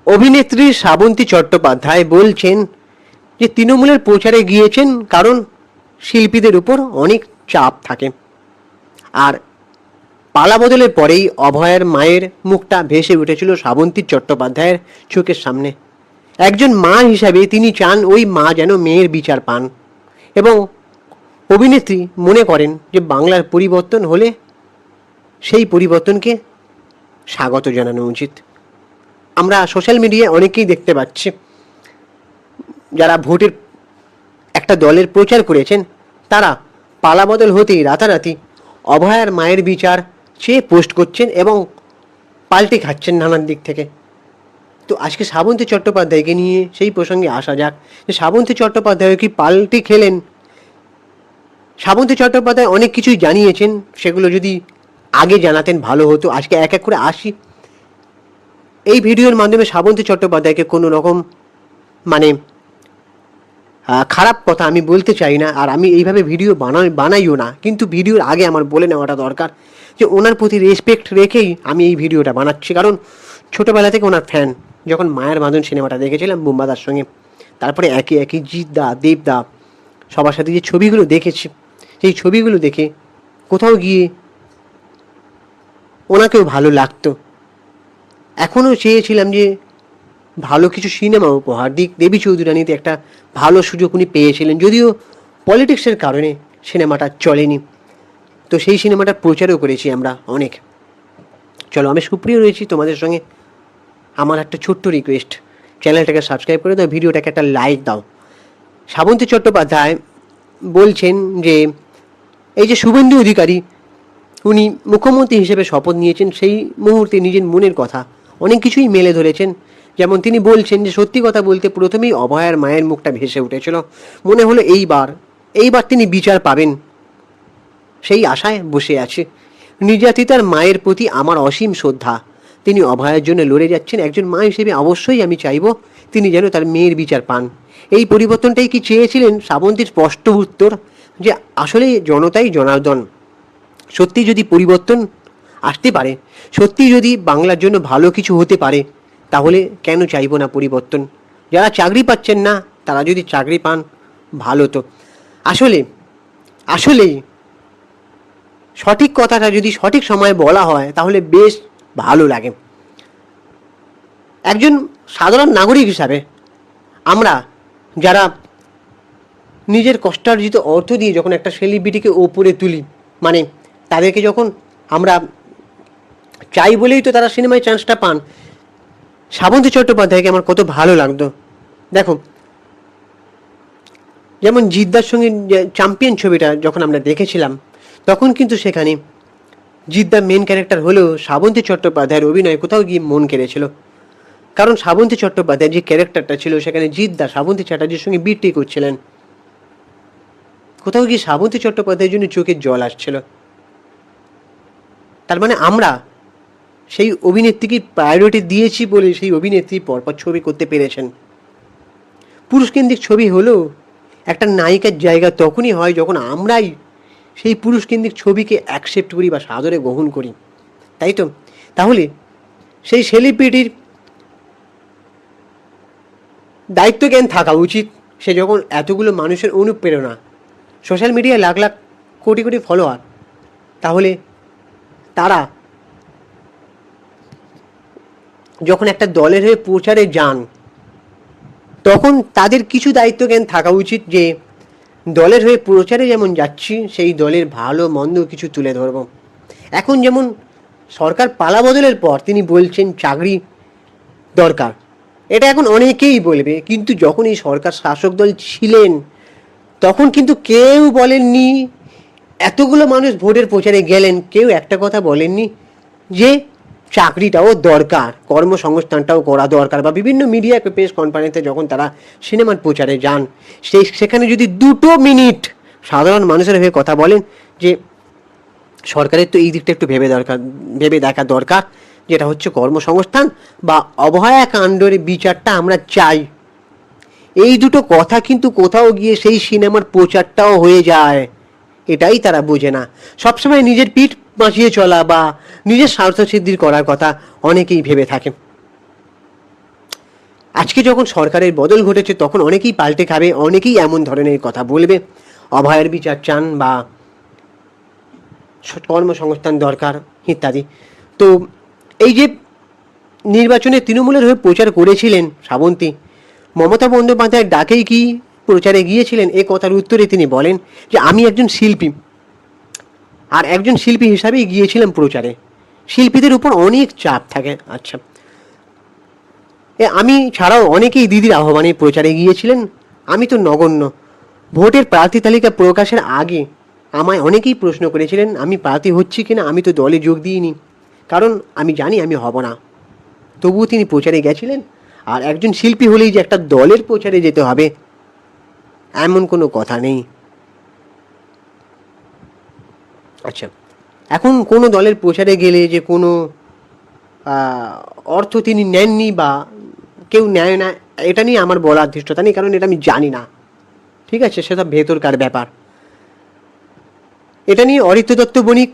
অভিনেত্রী শ্রাবন্তী চট্টোপাধ্যায় বলছেন যে তৃণমূলের প্রচারে গিয়েছেন কারণ শিল্পীদের উপর অনেক চাপ থাকে। আর পালা বদলের পরেই অভয়ার মায়ের মুখটা ভেসে উঠেছিল শ্রাবন্তী চট্টোপাধ্যায়ের চোখের সামনে। একজন মা হিসাবে তিনি চান ওই মা যেন মেয়ের বিচার পান, এবং অভিনেত্রী মনে করেন যে বাংলার পরিবর্তন হলে সেই পরিবর্তনকে স্বাগত জানানো উচিত। আমরা সোশ্যাল মিডিয়ায় অনেকেই দেখতে পাচ্ছি যারা ভোটের একটা দলের প্রচার করেছেন, তারা পালাবদল হতেই রাতারাতি অভয়ার মায়ের বিচার চেয়ে পোস্ট করছেন এবং পাল্টে খাচ্ছেন নানান দিক থেকে। তো আজকে শ্রাবন্তী চট্টোপাধ্যায়কে নিয়ে সেই প্রসঙ্গে আসা যাক যে শ্রাবন্তী চট্টোপাধ্যায় কি পাল্টে খেলেন? শ্রাবন্তী চট্টোপাধ্যায় অনেক কিছুই জানিয়েছেন, সেগুলো যদি আগে জানাতেন ভালো হতো। আজকে এক এক করে আসি। এই ভিডিওর মাধ্যমে শ্রাবন্তী চট্টোপাধ্যায়কে কোনো রকম খারাপ কথা আমি বলতে চাই না, আর আমি এইভাবে ভিডিও বানাইও না, কিন্তু ভিডিওর আগে আমার বলে নেওয়াটা দরকার যে ওনার প্রতি রেসপেক্ট রেখেই আমি এই ভিডিওটা বানাচ্ছি। কারণ ছোটোবেলা থেকে ওনার ফ্যান। যখন মায়ের বাঁধন সিনেমাটা দেখেছিলাম বুম্বাদার সঙ্গে, তারপরে একে একে জিৎদা, দেবদা, সবার সাথে যে ছবিগুলো দেখেছি, সেই ছবিগুলো দেখে কোথাও গিয়ে ওনাকেও ভালো লাগতো। এখনও চেয়েছিলাম যে ভালো কিছু সিনেমা উপহার দিক। দেবী চৌধুরানীতে একটা ভালো সুযোগ উনি পেয়েছিলেন, যদিও পলিটিক্সের কারণে সিনেমাটা চলেনি। তো সেই সিনেমাটার প্রচারও করেছি আমরা অনেক। চলো, আমি সুপ্রিয় রয়েছি তোমাদের সঙ্গে। আমার একটা ছোট্ট রিকোয়েস্ট, চ্যানেলটাকে সাবস্ক্রাইব করে দাও, ভিডিওটাকে একটা লাইক দাও। শ্রাবন্তী চট্টোপাধ্যায় বলছেন যে এই যে শুভেন্দু অধিকারী উনি মুখ্যমন্ত্রী হিসেবে শপথ নিয়েছেন, সেই মুহূর্তে নিজের মনের কথা অনেক কিছুই মেলে ধরেছেন। যেমন তিনি বলছেন যে সত্যি কথা বলতে প্রথমেই অভয়ার মায়ের মুখটা ভেসে উঠেছিল, মনে হলো এইবার তিনি বিচার পাবেন, সেই আশায় বসে আছে। নির্যাতিতার মায়ের প্রতি আমার অসীম শ্রদ্ধা। তিনি অভয়ার জন্য লড়ে যাচ্ছেন। একজন মা হিসেবে অবশ্যই আমি চাইব তিনি যেন তার মেয়ের বিচার পান। এই পরিবর্তনটাই কি চেয়েছিলেন? শ্রাবন্তীর স্পষ্ট উত্তর যে আসলে জনতাই জনার্দন। সত্যি যদি পরিবর্তন আসতে পারে, সত্যি যদি বাংলার জন্য ভালো কিছু হতে পারে, তাহলে কেন চাইব না পরিবর্তন? যারা চাকরি পাচ্ছেন না তারা যদি চাকরি পান, ভালো। তো আসলেই সঠিক কথাটা যদি সঠিক সময়ে বলা হয় তাহলে বেশ ভালো লাগে। একজন সাধারণ নাগরিক হিসাবে আমরা যারা নিজের কষ্টার্জিত অর্থ দিয়ে যখন একটা সেলিব্রিটিকে ওপরে তুলি, তাদেরকে যখন আমরা চাই বলেই তো তারা সিনেমায় চান্সটা পান। শ্রাবন্তী চট্টোপাধ্যায়কে আমার কত ভালো লাগতো। দেখো, যেমন জিদ্দার সঙ্গে চ্যাম্পিয়ন ছবিটা যখন আমরা দেখেছিলাম, তখন কিন্তু সেখানে জিদ্দা মেন ক্যারেক্টার হলেও শ্রাবন্তী চট্টোপাধ্যায়ের অভিনয় কোথাও গিয়ে মন কেড়েছিল। কারণ শ্রাবন্তী চট্টোপাধ্যায়ের যে ক্যারেক্টারটা ছিল সেখানে জিদ্দা শ্রাবন্তী চ্যাটার্জির সঙ্গে বিট্টি করছিলেন। কোথাও গিয়ে শ্রাবন্তী চট্টোপাধ্যায়ের জন্য চোখে জল আসছিল। তার মানে আমরা সেই অভিনেত্রীকে প্রায়োরিটি দিয়েছি বলে সেই অভিনেত্রী পরপর ছবি করতে পেরেছেন। পুরুষকেন্দ্রিক ছবি হলেও একটা নায়িকার জায়গা তখনই হয় যখন আমরাই সেই পুরুষকেন্দ্রিক ছবিকে অ্যাকসেপ্ট করি বা সাদরে গ্রহণ করি, তাই তো? তাহলে সেই সেলিব্রিটির দায়িত্বজ্ঞান থাকা উচিত। সে যখন এতগুলো মানুষের অনুপ্রেরণা, সোশ্যাল মিডিয়ায় লাখ লাখ কোটি কোটি ফলোয়ার, তাহলে তারা যখন একটা দলের হয়ে প্রচারে যান, তখন তাদের কিছু দায়িত্বজ্ঞান থাকা উচিত যে দলের হয়ে প্রচারে যেমন যাচ্ছি সেই দলের ভালো মন্দ কিছু তুলে ধরব। এখন যেমন সরকার পালা বদলের পর তিনি বলছেন চাকরি দরকার, এটা এখন অনেকেই বলবে, কিন্তু যখন এই সরকার শাসক দল ছিলেন তখন কিন্তু কেউ বলেননি, এতগুলো মানুষ ভোটের প্রচারে গেলেন, কেউ একটা কথা বলেননি যে চাকরিটাও দরকার, কর্মসংস্থানটাও করা দরকার। বা বিভিন্ন মিডিয়া প্রেস কনফারেন্সে যখন তারা সিনেমার প্রচারে যান, সেখানে যদি 2 মিনিট সাধারণ মানুষের হয়ে কথা বলেন যে সরকারের তো এই দিকটা একটু ভেবে দেখা দরকার, যেটা হচ্ছে কর্মসংস্থান বা অভয়া কাণ্ডের বিচারটা আমরা চাই, এই দুটো কথা কিন্তু কোথাও গিয়ে সেই সিনেমার প্রচারটাও হয়ে যায়। এটাই তারা বোঝে না। সবসময় নিজের পিঠ বাঁচিয়ে চলা বা নিজের স্বার্থ সিদ্ধির করার কথা অনেকেই ভেবে থাকে। আজকে যখন সরকারের বদল ঘটেছে তখন অনেকেই পাল্টে খাবে, অনেকেই এমন ধরনের কথা বলবে, অভয়ের বিচার চান বা কর্মসংস্থান দরকার ইত্যাদি। তো এই যে নির্বাচনে তৃণমূলের হয়ে প্রচার করেছিলেন শ্রাবন্তী, মমতা বন্দ্যোপাধ্যায়ের ডাকেই কি প্রচারে গিয়েছিলেন? এ কথার উত্তরে তিনি বলেন যে আমি একজন শিল্পী, আর একজন শিল্পী হিসাবেই গিয়েছিলাম প্রচারে। শিল্পীদের উপর অনেক চাপ থাকে। আচ্ছা, আমি ছাড়াও অনেকেই দিদির আহ্বানে প্রচারে গিয়েছিলেন, আমি তো নগণ্য। ভোটের প্রার্থী তালিকা প্রকাশের আগে আমায় অনেকেই প্রশ্ন করেছিলেন আমি প্রার্থী হচ্ছি কিনা, আমি তো দলে যোগ দিইনি, কারণ আমি জানি আমি হব না। তবুও তিনি প্রচারে গেছিলেন। আর একজন শিল্পী হলেই যে একটা দলের প্রচারে যেতে হবে এমন কোনো কথা নেই। আচ্ছা, এখন কোনো দলের প্রচারে গেলে যে কোনো অর্থ তিনি নেননি বা কেউ নেয় না, এটা নিয়ে আমার বলার ধৃষ্টতা নেই, কারণ এটা আমি জানি না। ঠিক আছে, সেটা ভেতরকার ব্যাপার। এটা নিয়ে অরিত্র দত্ত বণিক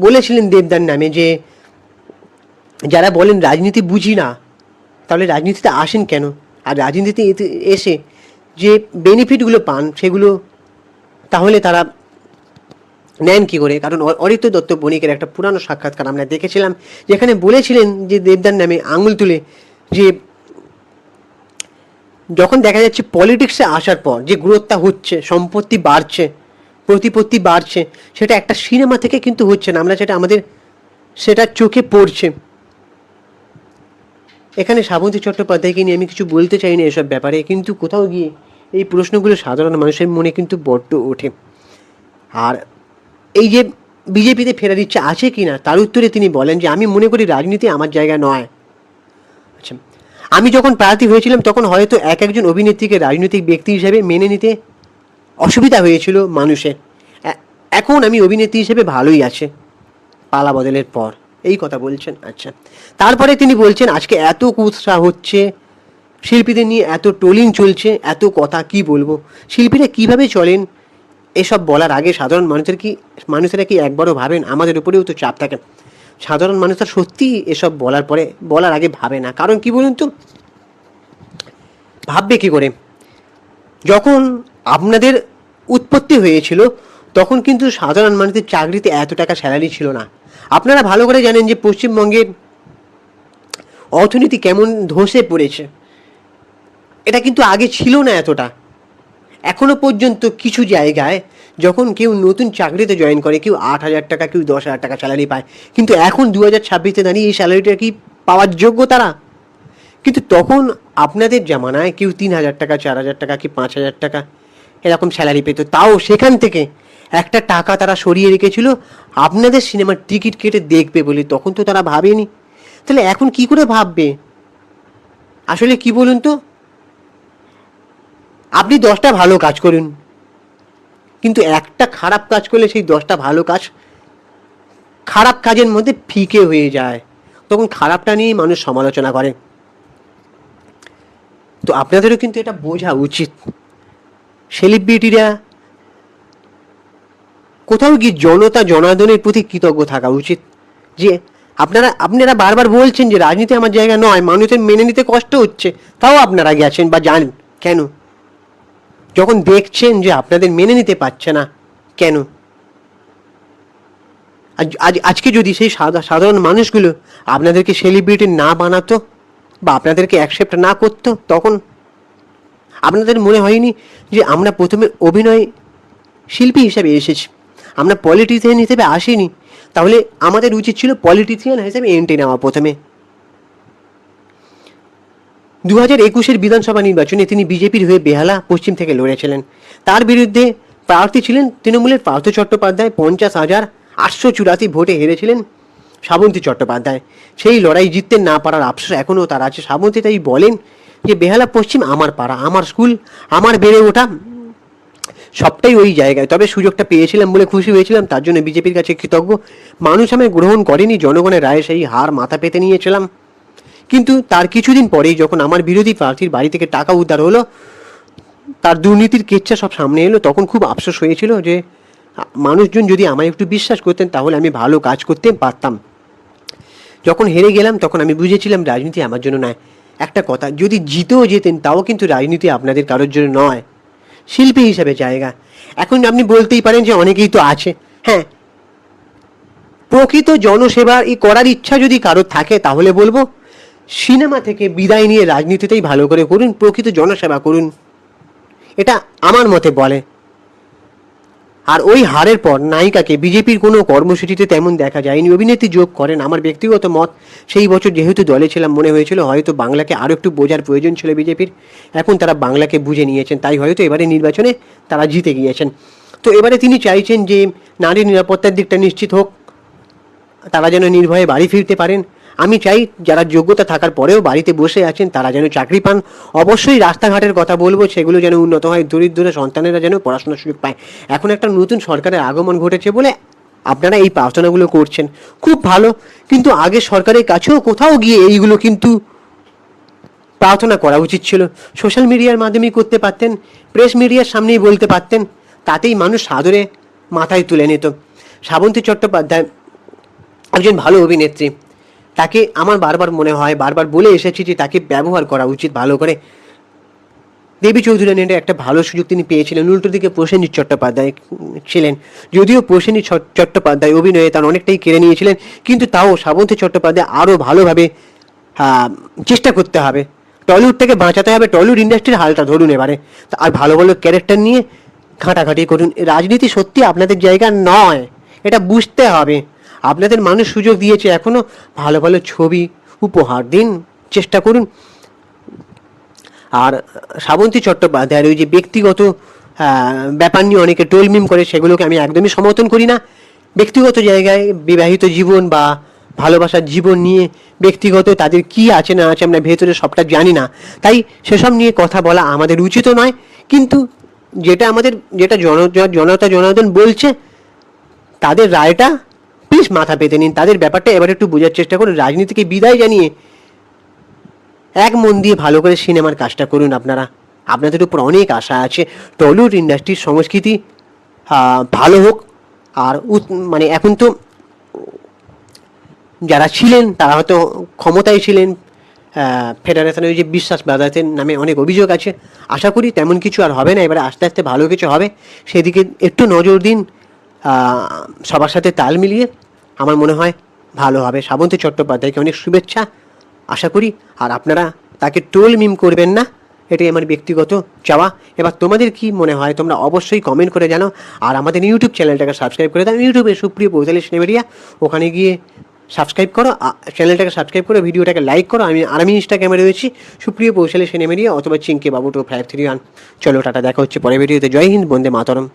বলেছিলেন দেবদার নামে যে যারা বলেন রাজনীতি বুঝি না, তাহলে রাজনীতিতে আসেন কেন? আর রাজনীতিতে এসে যে বেনিফিটগুলো পান সেগুলো তাহলে তারা নেন কী করে? কারণ অরিত্র দত্ত বণিকের একটা পুরানো সাক্ষাৎকার আমরা দেখেছিলাম, যেখানে বলেছিলেন যে দেবদার নামে আঙুল তুলে যে যখন দেখা যাচ্ছে পলিটিক্সে আসার পর যে গ্রোথটা হচ্ছে, সম্পত্তি বাড়ছে, প্রতিপত্তি বাড়ছে, সেটা একটা সিনেমা থেকে কিন্তু হচ্ছে না, আমরা যেটা আমাদের সেটা চোখে পড়ছে। এখানে শ্রাবন্তী চট্টোপাধ্যায়কে নিয়ে আমি কিছু বলতে চাই না এসব ব্যাপারে, কিন্তু কোথাও গিয়ে এই প্রশ্নগুলো সাধারণ মানুষের মনে কিন্তু বড্ড ওঠে। আর এই যে বিজেপিতে ফেরার ইচ্ছা আছে কি না তার উত্তরে তিনি বলেন যে আমি মনে করি রাজনীতি আমার জায়গা নয়। আচ্ছা, আমি যখন প্রার্থী হয়েছিলাম তখন হয়তো একজন অভিনেত্রীকে রাজনৈতিক ব্যক্তি হিসেবে মেনে নিতে অসুবিধা হয়েছিল মানুষের। এখন আমি অভিনেত্রী হিসেবে ভালোই আছে পালা বদলের পর, এই কথা বলছেন। আচ্ছা, তারপরে তিনি বলছেন আজকে এত কুৎসা হচ্ছে, শিল্পীদের নিয়ে এত ট্রোলিং চলছে, এত কথা কি বলবো, শিল্পীরা কিভাবে চলেন এসব বলার আগে সাধারণ মানুষেরা কি একবারও ভাবেন? আমাদের উপরেও তো চাপ থাকে। সাধারণ মানুষরা সত্যি এসব বলার আগে ভাবে না। কারণ কি বলুন তো, ভাববে কি করে? যখন আপনাদের উৎপত্তি হয়েছিল তখন কিন্তু সাধারণ মানুষের চাকরিতে এত টাকা স্যালারি ছিল না। আপনারা ভালো করে জানেন যে পশ্চিমবঙ্গের অর্থনীতি কেমন ধসে পড়েছে। এটা কিন্তু আগে ছিল না এতটা। এখনো পর্যন্ত কিছু জায়গায় যখন কেউ নতুন চাকরিতে জয়েন করে, কেউ 8,000 টাকা, কেউ 10,000 টাকা স্যালারি পায়, কিন্তু এখন 2026-এ দাঁড়িয়ে এই স্যালারিটা কি পাওয়ার যোগ্য তারা? কিন্তু তখন আপনাদের জামানায় কেউ 3,000 টাকা, 4,000 টাকা কি 5,000 টাকা এরকম স্যালারি পেত, তাও সেখান থেকে একটা টাকা তারা সরিয়ে রেখেছিল আপনাদের সিনেমার টিকিট কেটে দেখবে বলে। তখন তো তারা ভাবেনি, তাহলে এখন কি করে ভাববে? আসলে কি বলুন তো, আপনি 10টা ভালো কাজ করুন, কিন্তু একটা খারাপ কাজ করলে সেই 10টা ভালো কাজ খারাপ কাজের মধ্যে ফিকে হয়ে যায়, তখন খারাপটা নিয়েই মানুষ সমালোচনা করে। তো আপনাদেরও কিন্তু এটা বোঝা উচিত। সেলিব্রিটিরা কোথাও গিয়ে জনার্দনের প্রতি কৃতজ্ঞ থাকা উচিত যে আপনারা বারবার বলছেন যে রাজনীতি আমার জায়গা নয়, মানুষের মেনে নিতে কষ্ট হচ্ছে, তাও আপনারা গেছেন বা যান কেন? যখন দেখছেন যে আপনাদের মেনে নিতে পারছে না কেন? আজকে যদি সেই সাধারণ মানুষগুলো আপনাদেরকে সেলিব্রিটি না বানাতো বা আপনাদেরকে অ্যাকসেপ্ট না করতো, তখন আপনাদের মনে হয়নি যে আমরা প্রথমে অভিনয় শিল্পী হিসাবে এসেছি, আমরা পলিটিশিয়ান হিসেবে আসিনি? তাহলে আমাদের উচিত ছিল পলিটিশিয়ান হিসেবে এন্ট্রি নেওয়া প্রথমে। 2021-এর বিধানসভা নির্বাচনে তিনি বিজেপির হয়ে বেহালা পশ্চিম থেকে লড়েছিলেন। তার বিরুদ্ধে প্রার্থী ছিলেন তৃণমূলের পার্থ চট্টোপাধ্যায়। 50,884 ভোটে হেরেছিলেন শ্রাবন্তী চট্টোপাধ্যায়। সেই লড়াই জিততে না পারার আফসোস এখনও তার আছে। শ্রাবন্তী তাই বলেন যে বেহালা পশ্চিম আমার পাড়া, আমার স্কুল, আমার বেড়ে ওঠা, সবটাই ওই জায়গায়। তবে সুযোগটা পেয়েছিলাম বলে খুশি হয়েছিলাম, তার জন্য বিজেপির কাছে কৃতজ্ঞ। মানুষ আমায় গ্রহণ করেনি, জনগণের রায়ে সেই হার মাথা পেতে নিয়েছিলাম। কিন্তু তার কিছুদিন পরেই যখন আমার বিরোধী প্রার্থীর বাড়ি থেকে টাকা উদ্ধার হলো, তার দুর্নীতির কেচ্ছা সব সামনে এলো, তখন খুব আফসোস হয়েছিল যে মানুষজন যদি আমায় একটু বিশ্বাস করতেন তাহলে আমি ভালো কাজ করতে পারতাম। যখন হেরে গেলাম তখন আমি বুঝেছিলাম রাজনীতি আমার জন্য নয়। একটা কথা, যদি জিতেও যেতেন তাও কিন্তু রাজনীতি আপনাদের কারোর জন্য নয়, শিল্পী হিসাবে জায়গা। এখন আপনি বলতেই পারেন যে অনেকেই তো আছে, হ্যাঁ, প্রকৃত জনসেবা করার ইচ্ছা যদি কারোর থাকে তাহলে বলবো সিনেমা থেকে বিদায় নিয়ে রাজনীতিতেই ভালো করে করুন, প্রকৃত জনসেবা করুন, এটা আমার মতে বলে। আর ওই হারের পর নায়িকাকে বিজেপির কোনো কর্মসূচিতে তেমন দেখা যায়নি, অভিনেত্রী যোগ করেন। আমার ব্যক্তিগত মত, সেই বছর যেহেতু দলে ছিলাম মনে হয়েছিল হয়তো বাংলাকে আরও একটু বোঝার প্রয়োজন ছিল বিজেপির। এখন তারা বাংলাকে বুঝে নিয়েছেন, তাই হয়তো এবারে নির্বাচনে তারা জিতে গিয়েছেন। তো এবারে তিনি চাইছেন যে নারী নিরাপত্তার দিকটা নিশ্চিত হোক, তারা যেন নির্ভয়ে বাড়ি ফিরতে পারেন। আমি চাই যারা যোগ্যতা থাকার পরেও বাড়িতে বসে আছেন তারা যেন চাকরি পান। অবশ্যই রাস্তাঘাটের কথা বলবো, সেগুলো যেন উন্নত হয়, দরিদ্র সন্তানেরা যেন পড়াশোনার সুযোগ পায়। এখন একটা নতুন সরকারের আগমন ঘটেছে বলে আপনারা এই প্রার্থনাগুলো করছেন, খুব ভালো। কিন্তু আগে সরকারের কাছেও কোথাও গিয়ে এইগুলো কিন্তু প্রার্থনা করা উচিত ছিল। সোশ্যাল মিডিয়ার মাধ্যমেই করতে পারতেন, প্রেস মিডিয়ার সামনেই বলতে পারতেন, তাতেই মানুষ সাদরে মাথায় তুলে নিত। শ্রাবন্তী চট্টোপাধ্যায় একজন ভালো অভিনেত্রী, তাকে আমার বারবার মনে হয়, বারবার বলে এসেছি যে তাকে ব্যবহার করা উচিত ভালো করে। দেবী চৌধুরী রানীর একটা ভালো সুযোগ তিনি পেয়েছিলেন, উল্টো দিকে প্রসেনজিৎ চট্টোপাধ্যায় ছিলেন। যদিও প্রসেনজিৎ চট্টোপাধ্যায় অভিনয়ে তার অনেকটাই কেড়ে নিয়েছিলেন, কিন্তু তাও শ্রাবন্তী চট্টোপাধ্যায় আরও ভালোভাবে চেষ্টা করতে হবে। টলিউড থেকে বাঁচাতে হবে, টলিউড ইন্ডাস্ট্রির হালটা ধরুন এবারে, আর ভালো ভালো ক্যারেক্টার নিয়ে ঘাঁটাঘাঁটি করুন। রাজনীতি সত্যি আপনাদের জায়গা নয়, এটা বুঝতে হবে। আপনাদের মানুষ সুযোগ দিয়েছে, এখনও ভালো ভালো ছবি উপহার দিন, চেষ্টা করুন। আর শ্রাবন্তী চট্টোপাধ্যায়ের ওই যে ব্যক্তিগত ব্যাপার নিয়ে অনেকে টোল মিম করে, সেগুলোকে আমি একদমই সমর্থন করি না। ব্যক্তিগত জায়গায় বিবাহিত জীবন বা ভালোবাসার জীবন নিয়ে ব্যক্তিগত তাদের কি আছে না আছে আমরা ভেতরে সবটা জানি না, তাই সেসব নিয়ে কথা বলা আমাদের উচিতও নয়। কিন্তু যেটা জনার্দন বলছে তাদের রায়টা প্লিজ মাথা পেতে নিন, তাদের ব্যাপারটা এবার একটু বোঝার চেষ্টা করুন। রাজনীতিকে বিদায় জানিয়ে এক মন দিয়ে ভালো করে সিনেমার কাজটা করুন। আপনাদের উপর অনেক আশা আছে, টলিউড ইন্ডাস্ট্রির সংস্কৃতি ভালো হোক। আর মানে এখন তো যারা ছিলেন তারা হয়তো ক্ষমতায় ছিলেন, ফেডারেশনের যে বিশ্বাস ব্রাদার্সের নামে অনেক অভিযোগ আছে, আশা করি তেমন কিছু আর হবে না, এবারে আস্তে আস্তে ভালো কিছু হবে, সেদিকে একটু নজর দিন। সবার সাথে তাল মিলিয়ে আমার মনে হয় ভালো হবে। শ্রাবন্তী চট্টোপাধ্যায়কে অনেক শুভেচ্ছা, আশা করি। আর আপনারা তাকে টোল মিম করবেন না, এটাই আমার ব্যক্তিগত চাওয়া। এবার তোমাদের কি মনে হয় তোমরা অবশ্যই কমেন্ট করে জানাও। আর আমাদের ইউটিউব চ্যানেলটাকে সাবস্ক্রাইব করে দাও, ইউটিউবে সুপ্রিয় পৌঁছালি সিনেমেরিয়া, ওখানে গিয়ে সাবস্ক্রাইব করো, চ্যানেলটাকে সাবস্ক্রাইব করো, ভিডিওটাকে লাইক করো। আমি ইনস্টাগ্রামে রয়েছি সুপ্রিয় পৌঁছালি সিনেমেরিয়া অথবা চিঙ্কে বাবু 2531। চলো টাটা, দেখা হচ্ছে পরের ভিডিওতে। জয় হিন্দ, বন্দে মাতরম।